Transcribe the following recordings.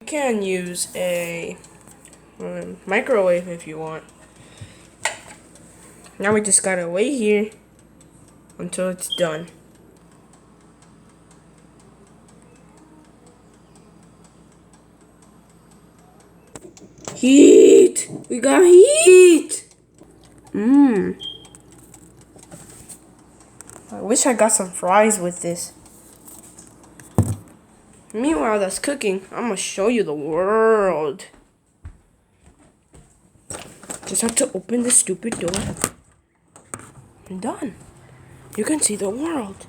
You can use a microwave if you want. Now we just gotta wait here until it's done. Heat! We got heat! Mmm. I wish I got some fries with this. Meanwhile, that's cooking. I'm gonna show you the world. Just have to open this stupid door. I'm done. You can see the world.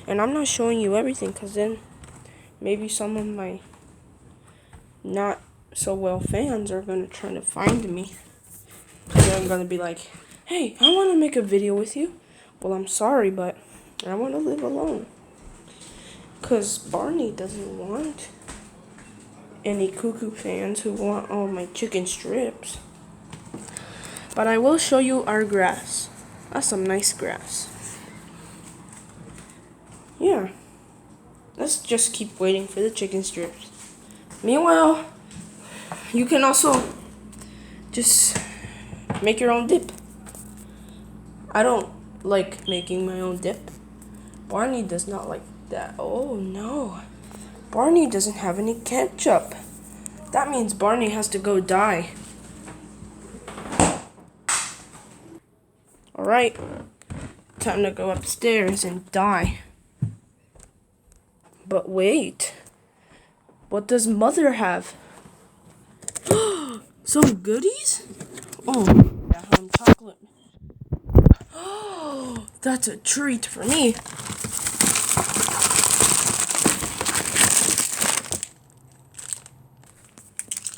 And I'm not showing you everything because then maybe some of my not so well fans are gonna try to find me. And I'm gonna be like, hey, I wanna make a video with you. Well, I'm sorry, but I wanna live alone. Because Barney doesn't want any cuckoo fans who want all my chicken strips. But I will show you our grass. That's some nice grass. Yeah. Let's just keep waiting for the chicken strips. Meanwhile, you can also just make your own dip. I don't like making my own dip. Barney does not like that. Oh no. Barney doesn't have any ketchup. That means Barney has to go die. Alright. Time to go upstairs and die. But wait. What does Mother have? Some goodies? Oh, yeah, chocolate. Oh, that's a treat for me.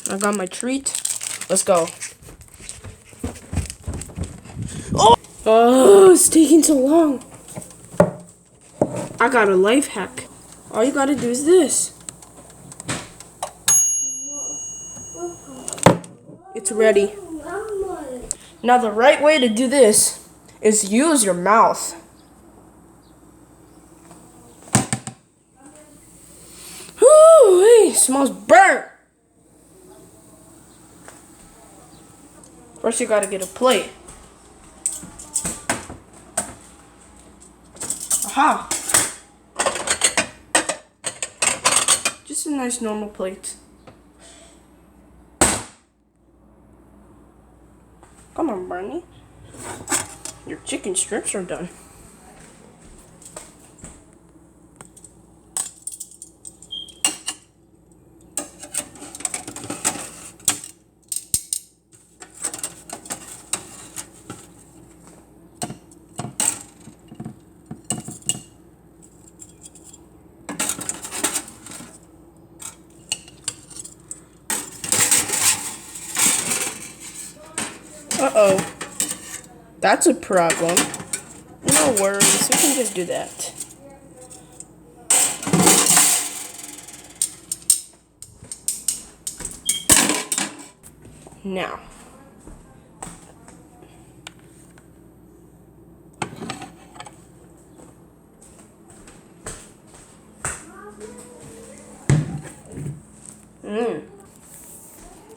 I got my treat. Let's go. Oh, it's taking so long. I got a life hack. All you gotta do is this. It's ready. Now the right way to do this is use your mouth. Whoo, hey, smells burnt. First you gotta get a plate. Aha! Just a nice normal plate. Come on, Barney. Your chicken strips are done. Uh-oh. That's a problem. No worries, we can just do that. Now.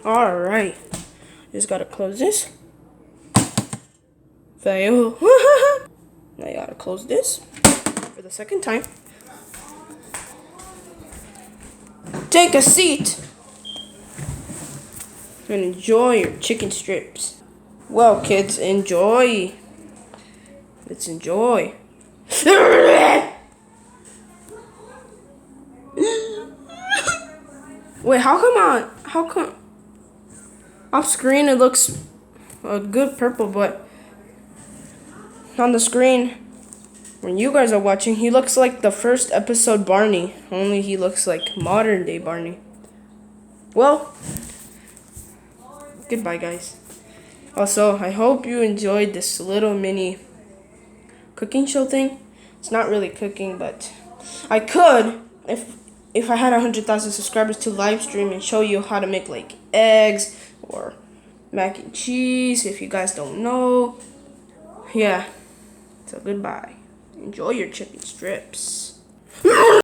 Alright. Just gotta close this. Fail. Now you gotta close this for the second time. Take a seat and enjoy your chicken strips. Well, kids, enjoy. Let's enjoy. Wait, how come off screen it looks a good purple, but on the screen when you guys are watching, he looks like the first episode Barney, only he looks like modern day Barney. Well, goodbye guys. Also, I hope you enjoyed this little mini cooking show thing. It's not really cooking, but I could, if I had 100,000 subscribers, to live stream and show you how to make like eggs or mac and cheese if you guys don't know. Yeah. So goodbye. Enjoy your chicken strips.